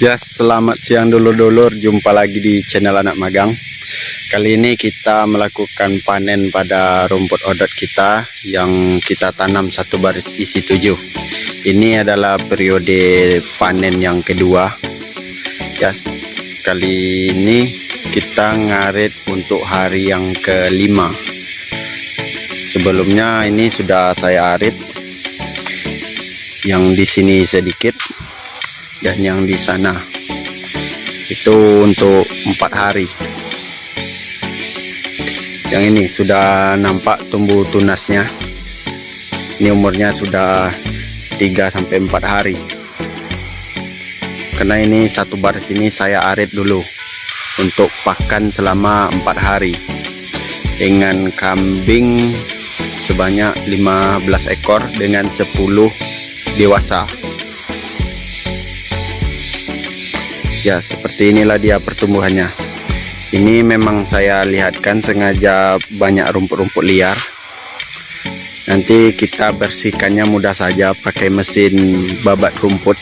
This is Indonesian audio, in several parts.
Ya, selamat siang dulur-dulur, jumpa lagi di channel Anak Magang. Kali ini kita melakukan panen pada rumput odot kita yang kita tanam satu baris isi 7. Ini adalah periode panen yang kedua. Ya, kali ini kita ngarit untuk hari yang kelima. Sebelumnya ini sudah saya arit, yang di sini sedikit dan yang di sana itu untuk 4 hari. Yang ini sudah nampak tumbuh tunasnya. Ini umurnya sudah 3-4 hari. Karena ini satu baris ini saya arit dulu untuk pakan selama 4 hari dengan kambing sebanyak 15 ekor dengan 10 dewasa. Ya, seperti inilah dia pertumbuhannya. Ini memang saya lihatkan sengaja banyak rumput-rumput liar. Nanti kita bersihkannya mudah saja pakai mesin babat rumput.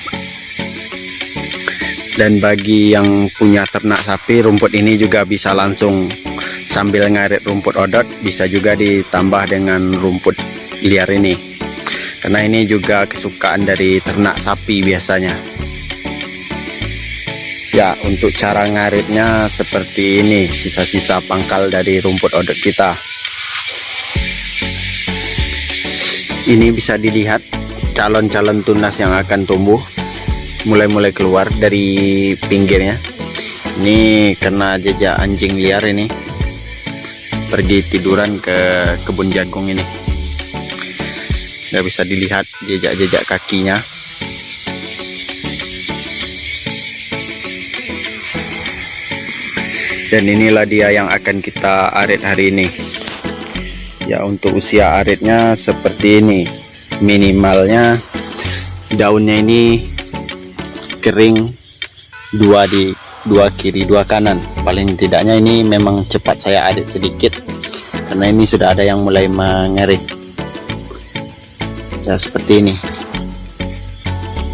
Dan bagi yang punya ternak sapi, rumput ini juga bisa langsung sambil ngarit rumput odot, bisa juga ditambah dengan rumput liar ini. Karena ini juga kesukaan dari ternak sapi biasanya. Ya, untuk cara ngaritnya seperti ini, sisa-sisa pangkal dari rumput odot kita. Ini bisa dilihat calon-calon tunas yang akan tumbuh, mulai keluar dari pinggirnya. Ini karena jejak anjing liar ini pergi tiduran ke kebun jagung ini. Nggak bisa dilihat jejak-jejak kakinya. Dan inilah dia yang akan kita arit hari ini. Ya, untuk usia aritnya seperti ini. Minimalnya daunnya ini kering, dua kiri dua kanan. Paling tidaknya ini memang cepat saya arit sedikit karena ini sudah ada yang mulai mengering. Ya, seperti ini.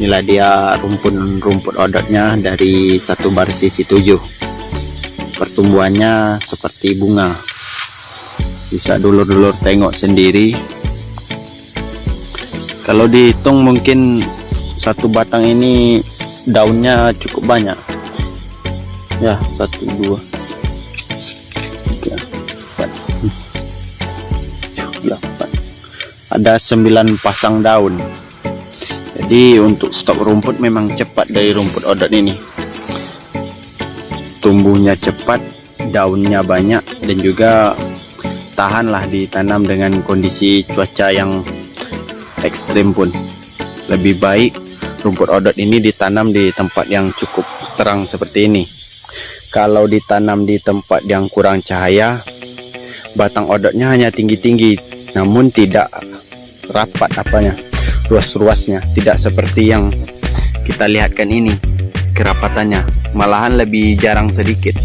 Inilah dia rumput odotnya dari satu baris isi 7. Pertumbuhannya seperti bunga, bisa dulur-dulur tengok sendiri. Kalau dihitung mungkin satu batang ini daunnya cukup banyak ya, 1, 2, 3, 4, 8, ada 9 pasang daun. Jadi untuk stok rumput memang cepat dari rumput odot ini. Tumbuhnya cepat, daunnya banyak, dan juga tahanlah ditanam dengan kondisi cuaca yang ekstrim pun. Lebih baik rumput odot ini ditanam di tempat yang cukup terang seperti ini. Kalau ditanam di tempat yang kurang cahaya, batang odotnya hanya tinggi-tinggi, namun tidak rapat ruas-ruasnya, tidak seperti yang kita lihatkan ini. Kerapatannya malahan lebih jarang sedikit.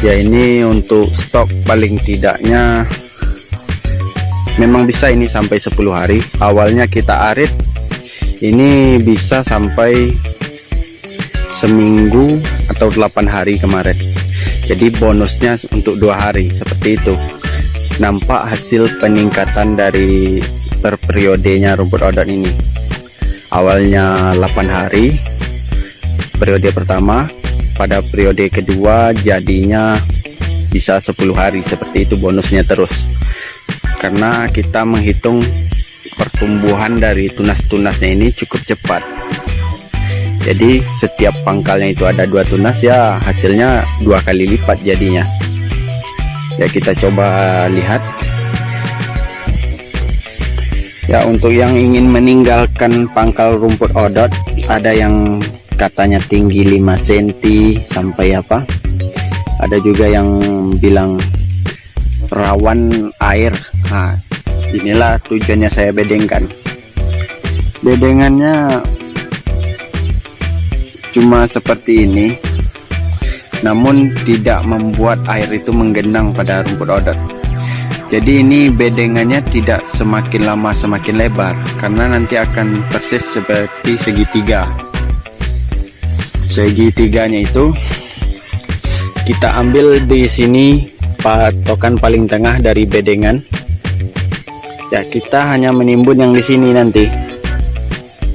Ya, ini untuk stok paling tidaknya memang bisa ini sampai 10 hari. Awalnya kita arit ini bisa sampai seminggu atau 8 hari kemarin. Jadi bonusnya untuk 2 hari seperti itu. Nampak hasil peningkatan dari per periodenya rumput odot ini. Awalnya 8 hari periode pertama, pada periode kedua jadinya bisa 10 hari, seperti itu bonusnya terus. Karena kita menghitung pertumbuhan dari tunas-tunasnya ini cukup cepat. Jadi setiap pangkalnya itu ada 2 tunas, ya hasilnya 2 kali lipat jadinya. Ya, kita coba lihat. Ya, untuk yang ingin meninggalkan pangkal rumput odot, ada yang katanya tinggi 5 cm sampai apa. Ada juga yang bilang rawan air. Nah, inilah tujuannya saya bedengkan. Bedengannya cuma seperti ini, namun tidak membuat air itu menggenang pada rumput odot. Jadi ini bedengannya tidak semakin lama semakin lebar, karena nanti akan persis seperti segitiga. Segitiganya itu kita ambil di sini patokan paling tengah dari bedengan. Ya, kita hanya menimbun yang di sini nanti.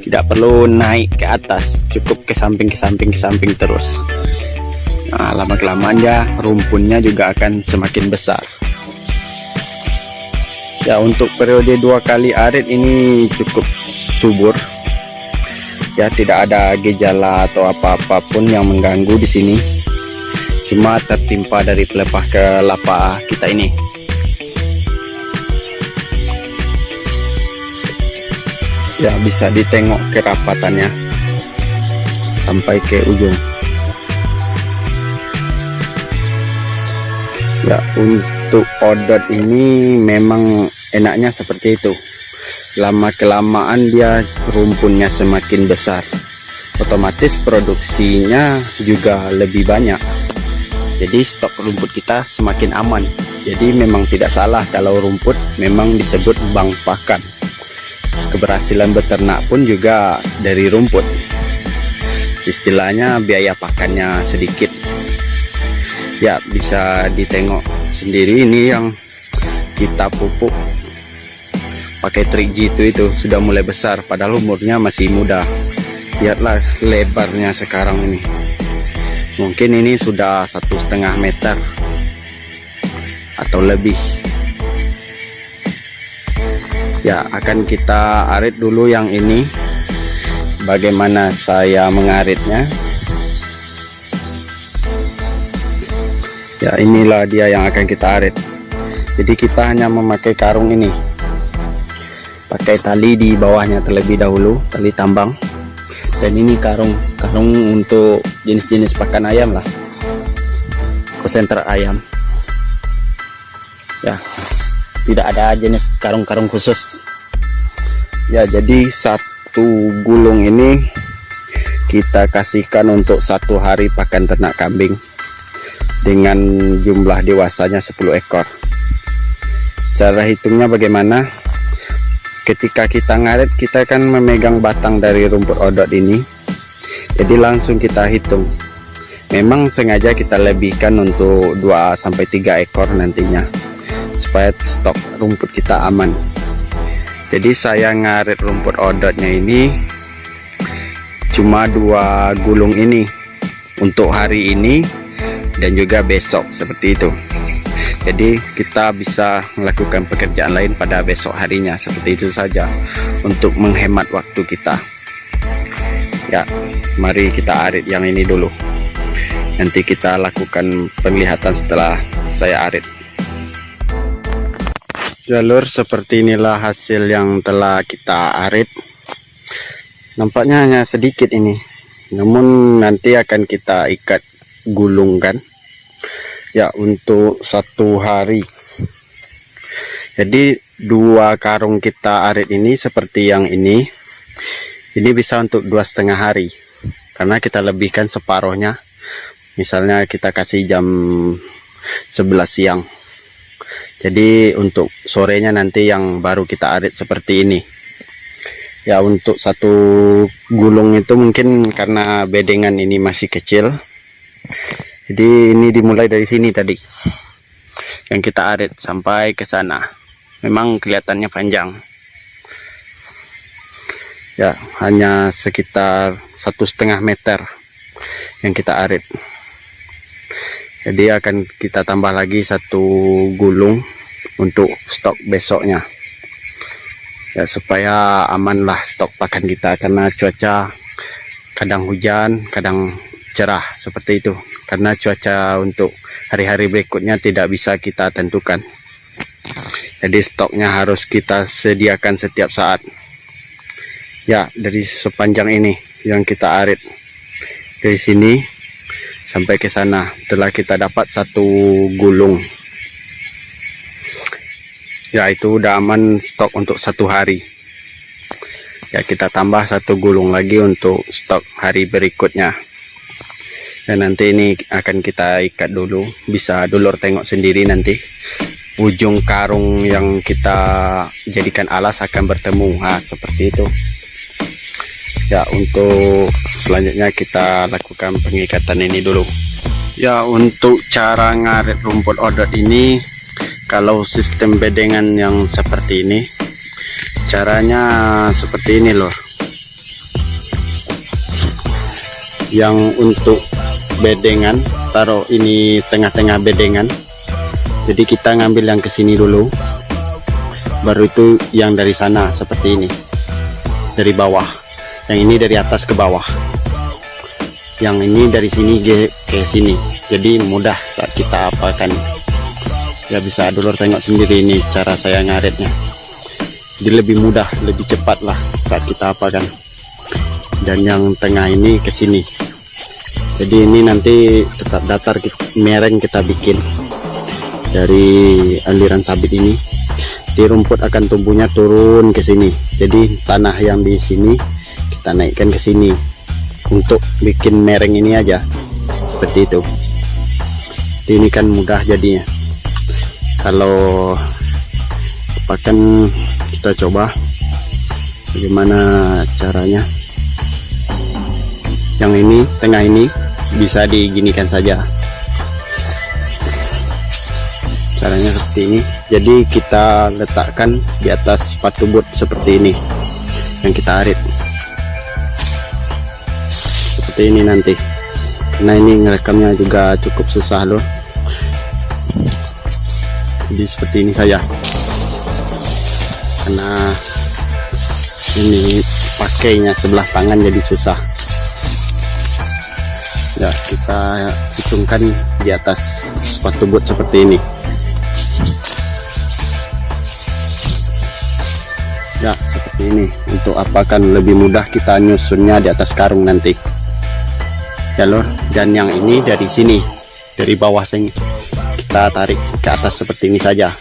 Tidak perlu naik ke atas, cukup ke samping terus. Nah, lama-kelamaan ya rumpunnya juga akan semakin besar. Ya, untuk periode 2 kali arit ini cukup subur. Ya, tidak ada gejala atau apa-apapun yang mengganggu di sini. Cuma tertimpa dari pelepah kelapa kita ini. Ya, bisa ditengok kerapatannya sampai ke ujung. Ya, untuk odot ini memang enaknya seperti itu. Lama-kelamaan dia rumpunnya semakin besar, otomatis produksinya juga lebih banyak. Jadi stok rumput kita semakin aman. Jadi memang tidak salah kalau rumput memang disebut bank pakan. Keberhasilan beternak pun juga dari rumput. Istilahnya biaya pakannya sedikit. Ya, bisa ditengok sendiri ini yang kita pupuk pakai trik G2 itu sudah mulai besar, padahal umurnya masih muda. Lihatlah lebarnya sekarang ini. Mungkin ini sudah 1,5 meter atau lebih. Ya, akan kita arit dulu yang ini. Bagaimana saya mengaritnya? Ya, inilah dia yang akan kita arit. Jadi kita hanya memakai karung ini, pakai tali di bawahnya terlebih dahulu, tali tambang. Dan ini karung untuk jenis-jenis pakan ayam lah, konsentrat ayam. Ya, tidak ada jenis karung-karung khusus. Ya, jadi satu gulung ini kita kasihkan untuk 1 hari pakan ternak kambing dengan jumlah dewasanya 10 ekor. Cara hitungnya bagaimana? Ketika kita ngarit, kita kan memegang batang dari rumput odot ini, jadi langsung kita hitung. Memang sengaja kita lebihkan untuk 2-3 ekor nantinya, supaya stok rumput kita aman. Jadi saya ngarit rumput odotnya ini cuma 2 gulung ini untuk hari ini dan juga besok, seperti itu. Jadi kita bisa melakukan pekerjaan lain pada besok harinya, seperti itu saja untuk menghemat waktu kita. Ya, mari kita arit yang ini dulu. Nanti kita lakukan penglihatan setelah saya arit. Jalur seperti inilah hasil yang telah kita arit. Nampaknya hanya sedikit ini, namun nanti akan kita ikat gulungkan. Ya, untuk 1 hari. Jadi 2 karung kita arit ini seperti yang ini bisa untuk 2,5 hari, karena kita lebihkan separuhnya. Misalnya kita kasih jam 11 siang, jadi untuk sorenya nanti yang baru kita arit seperti ini. Ya, untuk 1 gulung itu mungkin karena bedengan ini masih kecil, jadi ini dimulai dari sini tadi yang kita arit sampai ke sana. Memang kelihatannya panjang. Ya, hanya sekitar 1,5 meter yang kita arit. Jadi akan kita tambah lagi 1 gulung untuk stok besoknya. Ya, supaya amanlah stok pakan kita, karena cuaca kadang hujan, kadang cerah seperti itu. Karena cuaca untuk hari-hari berikutnya tidak bisa kita tentukan. Jadi stoknya harus kita sediakan setiap saat. Ya, dari sepanjang ini yang kita arit, dari sini sampai ke sana telah kita dapat 1 gulung. Ya, itu udah aman stok untuk 1 hari. Ya, kita tambah 1 gulung lagi untuk stok hari berikutnya. Dan nanti ini akan kita ikat dulu, bisa dulur tengok sendiri nanti. ujung karung yang kita jadikan alas akan bertemu. Nah, seperti itu ya. Untuk selanjutnya kita lakukan pengikatan ini dulu ya. Untuk cara ngarit rumput odot ini, kalau sistem bedengan yang seperti ini, caranya seperti ini loh. Yang untuk bedengan, taruh ini tengah-tengah bedengan. Jadi kita ngambil yang ke sini dulu, baru itu yang dari sana seperti ini, dari bawah. Yang ini dari atas ke bawah, yang ini dari sini ke sini. Jadi mudah saat kita apakan ya. Bisa dulur tengok sendiri ini cara saya ngaritnya. Jadi lebih mudah, lebih cepat lah saat kita apakan. Dan yang tengah ini ke sini. Jadi ini nanti tetap datar, mereng kita bikin dari aliran sabit ini. Di rumput akan tumbuhnya turun ke sini. Jadi tanah yang di sini kita naikkan ke sini untuk bikin mereng ini aja, seperti itu. Jadi ini kan mudah jadinya. Kalau apakan kita coba bagaimana caranya. Yang ini tengah ini bisa diginikan saja, caranya seperti ini. Jadi kita letakkan di atas sepatu boot seperti ini yang kita arit seperti ini nanti. Nah, ini ngerekamnya juga cukup susah loh. Jadi seperti ini saja, karena ini pakainya sebelah tangan jadi susah ya. Kita hitungkan di atas sepatu boot seperti ini ya, seperti ini. Untuk apakan lebih mudah kita nyusunnya di atas karung nanti ya lor. Dan yang ini dari sini, dari bawah sini kita tarik ke atas seperti ini saja.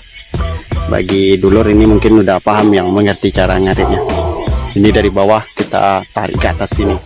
Bagi dulur ini mungkin udah paham, yang mengerti cara ngaritnya. Ini dari bawah kita tarik ke atas sini.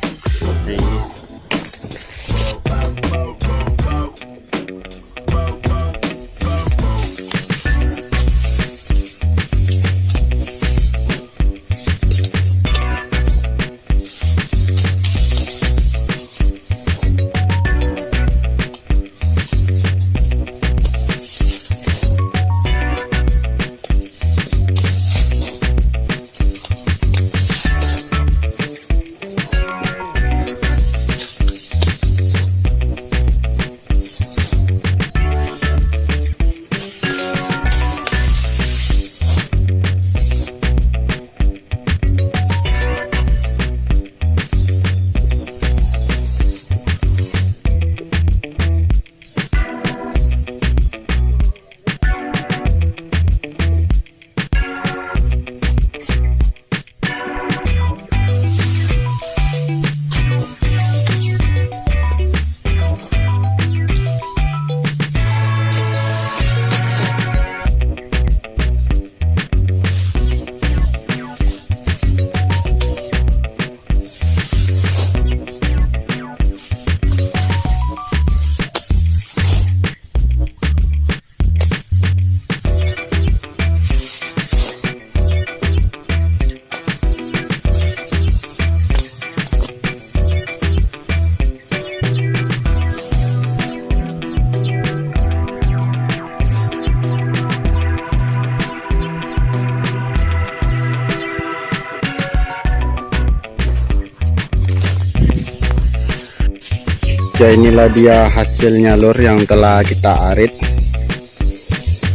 Ya, inilah dia hasilnya lor yang telah kita arit.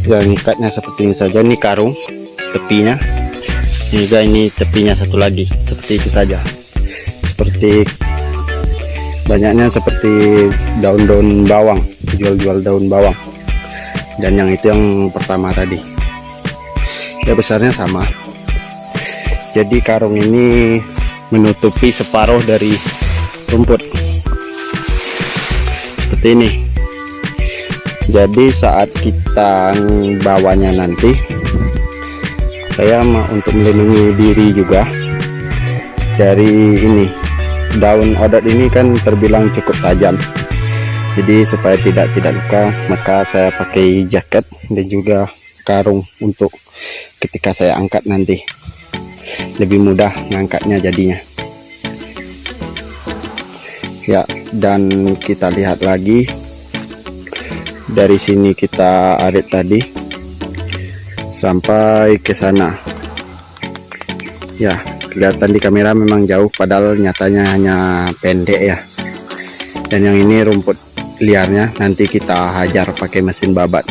Yang ikatnya seperti ini saja. Ini karung tepinya, juga ini tepinya satu lagi seperti itu saja. Seperti banyaknya seperti daun-daun bawang, jual-jual daun bawang. Dan yang itu yang pertama tadi ya, besarnya sama. Jadi karung ini menutupi separuh dari rumput seperti ini. Jadi saat kita bawanya nanti, saya mau untuk melindungi diri juga dari ini. Daun odot ini kan terbilang cukup tajam, jadi supaya tidak luka, maka saya pakai jaket dan juga karung untuk ketika saya angkat nanti lebih mudah ngangkatnya jadinya. Ya, dan kita lihat lagi dari sini kita arit tadi sampai ke sana. Ya, kelihatan di kamera memang jauh, padahal nyatanya hanya pendek ya. Dan yang ini rumput liarnya nanti kita hajar pakai mesin babat.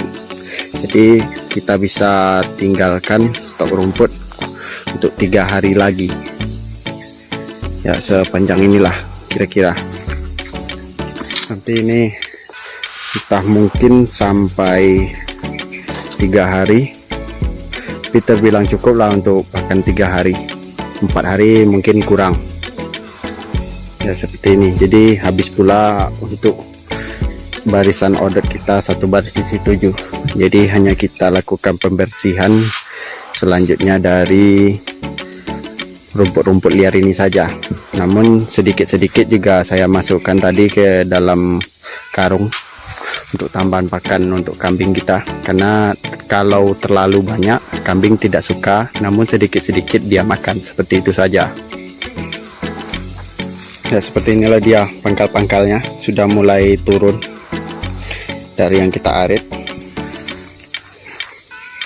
Jadi kita bisa tinggalkan stok rumput untuk 3 hari lagi. Ya, sepanjang inilah kira-kira. Nanti ini kita mungkin sampai 3 hari. Peter bilang cukup lah untuk bahkan 3 hari. 4 hari mungkin kurang. Ya, seperti ini. Jadi habis pula untuk barisan odot kita, satu baris isi 7. Jadi hanya kita lakukan pembersihan selanjutnya dari rumput-rumput liar ini saja. Namun sedikit-sedikit juga saya masukkan tadi ke dalam karung untuk tambahan pakan untuk kambing kita, karena kalau terlalu banyak kambing tidak suka, namun sedikit-sedikit dia makan, seperti itu saja. Ya, seperti inilah dia pangkal-pangkalnya sudah mulai turun dari yang kita arit,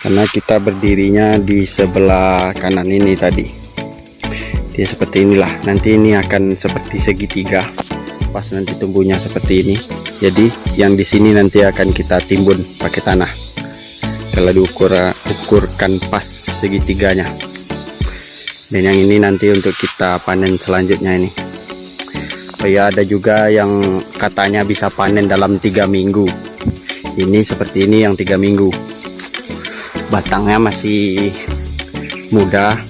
karena kita berdirinya di sebelah kanan ini tadi. Dia seperti inilah, nanti ini akan seperti segitiga pas nanti tumbuhnya seperti ini. Jadi yang di sini nanti akan kita timbun pakai tanah kalau diukurkan pas segitiganya. Dan yang ini nanti untuk kita panen selanjutnya ini. Oh ya, ada juga yang katanya bisa panen dalam 3 minggu. Ini seperti ini yang 3 minggu, batangnya masih muda.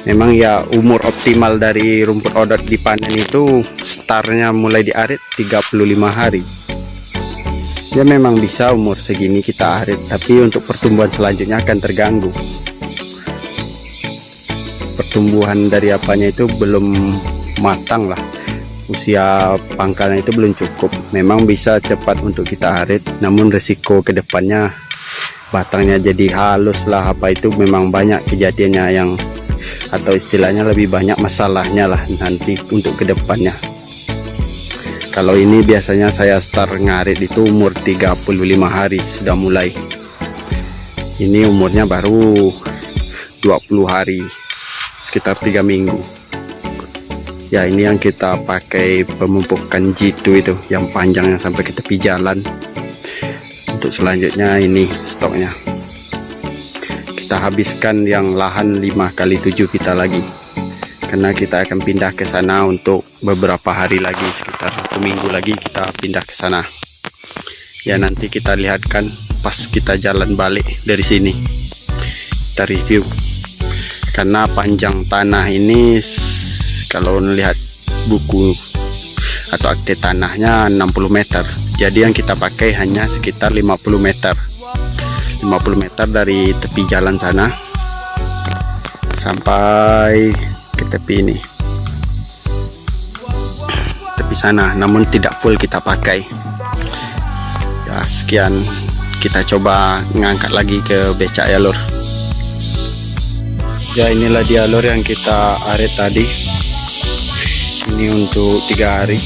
Memang ya umur optimal dari rumput odot dipanen itu startnya mulai diarit 35 hari. Ya memang bisa umur segini kita arit, tapi untuk pertumbuhan selanjutnya akan terganggu. Pertumbuhan dari apanya itu belum matang lah, usia pangkalnya itu belum cukup. Memang bisa cepat untuk kita arit, namun resiko kedepannya batangnya jadi halus lah, apa itu memang banyak kejadiannya yang, atau istilahnya lebih banyak masalahnya lah nanti untuk kedepannya. Kalau ini biasanya saya start ngarit itu umur 35 hari sudah mulai. Ini umurnya baru 20 hari, sekitar 3 minggu. Ya, ini yang kita pakai pemupukan jitu itu yang panjangnya sampai ke tepi jalan. Untuk selanjutnya ini stoknya. Kita habiskan yang lahan 5x7 kita lagi, karena kita akan pindah ke sana untuk beberapa hari lagi, sekitar 1 minggu lagi kita pindah ke sana. Ya, nanti kita lihatkan pas kita jalan balik dari sini, kita review. Karena panjang tanah ini kalau melihat buku atau akte tanahnya 60 meter, jadi yang kita pakai hanya sekitar 50 meter dari tepi jalan sana sampai ke tepi ini, tepi sana, namun tidak full kita pakai. Ya, sekian, kita coba ngangkat lagi ke becak ya lur. Ya, inilah dia lur yang kita arit tadi. Ini untuk 3 hari,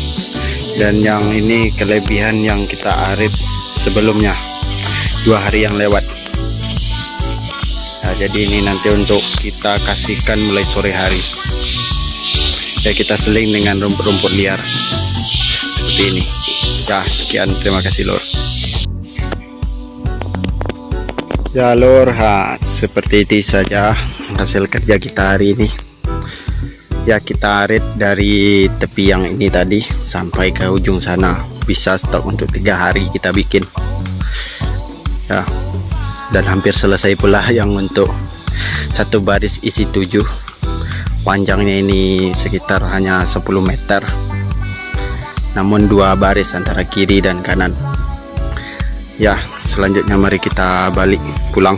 dan yang ini kelebihan yang kita arit sebelumnya 2 hari yang lewat. Nah, jadi ini nanti untuk kita kasihkan mulai sore hari. Ya, kita seling dengan rumput-rumput liar seperti ini. Ya, sekian, terima kasih lor. Ya lor, seperti itu saja hasil kerja kita hari ini. Ya, kita arit dari tepi yang ini tadi sampai ke ujung sana, bisa stok untuk 3 hari kita bikin. Ya, dan hampir selesai pula yang untuk satu baris isi 7. Panjangnya ini sekitar hanya 10 meter, namun 2 baris antara kiri dan kanan. Ya, selanjutnya mari kita balik pulang.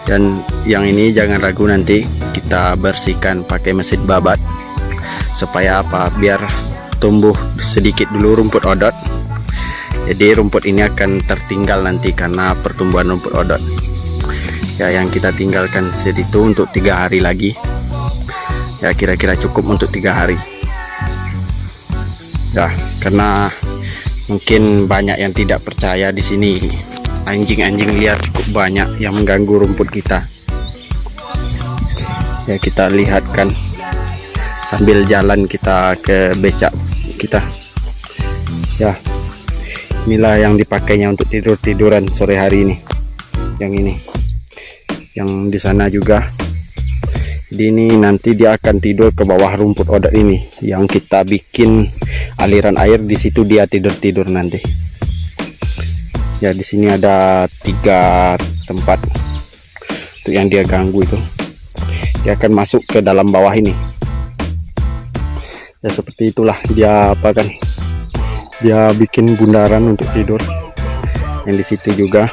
Dan yang ini jangan ragu, nanti kita bersihkan pakai mesin babat. Supaya apa? Biar tumbuh sedikit dulu rumput odot, Jadi rumput ini akan tertinggal nanti karena pertumbuhan rumput odot. Ya, yang kita tinggalkan segitu untuk 3 hari lagi. Ya, kira-kira cukup untuk 3 hari. Ya, karena mungkin banyak yang tidak percaya di sini. Anjing-anjing liar cukup banyak yang mengganggu rumput kita. Ya, kita lihatkan sambil jalan kita ke becak kita. Ya, inilah yang dipakainya untuk tidur-tiduran sore hari ini. Yang ini, yang di sana juga. Jadi ini nanti dia akan tidur ke bawah rumput odot ini, yang kita bikin aliran air di situ dia tidur-tidur nanti. Ya, di sini ada 3 tempat untuk yang dia ganggu itu. Dia akan masuk ke dalam bawah ini. Ya, seperti itulah dia apa kan? Dia bikin bundaran untuk tidur. Yang di situ juga.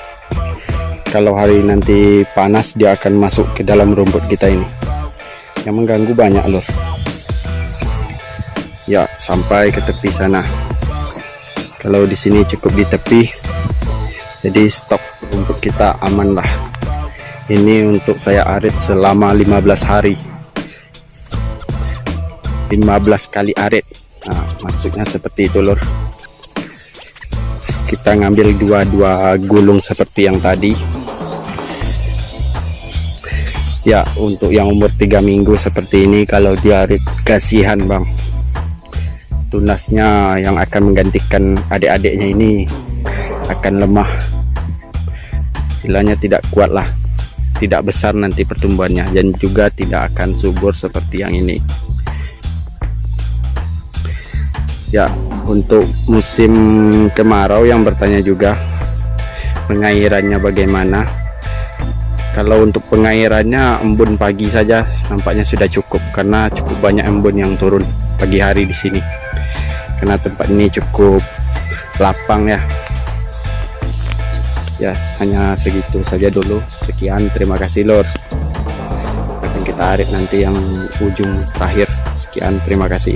Kalau hari nanti panas dia akan masuk ke dalam rumput kita ini. Yang mengganggu banyak lor. Ya, sampai ke tepi sana. Kalau di sini cukup di tepi. Jadi stok rumput kita aman lah. Ini untuk saya arit selama 15 hari. 15 kali arit. Nah, maksudnya seperti itu lor. Kita ngambil 2 gulung seperti yang tadi. Ya, untuk yang umur 3 minggu seperti ini kalau diarit kasihan bang. Tunasnya yang akan menggantikan adik-adiknya ini akan lemah. Istilahnya tidak kuat lah. Tidak besar nanti pertumbuhannya dan juga tidak akan subur seperti yang ini. Ya, untuk musim kemarau yang bertanya juga pengairannya bagaimana. Kalau untuk pengairannya embun pagi saja nampaknya sudah cukup karena cukup banyak embun yang turun pagi hari di sini. Karena tempat ini cukup lapang ya. Ya, hanya segitu saja dulu. Sekian, terima kasih lor. Akan kita arit nanti yang ujung terakhir. Sekian, terima kasih.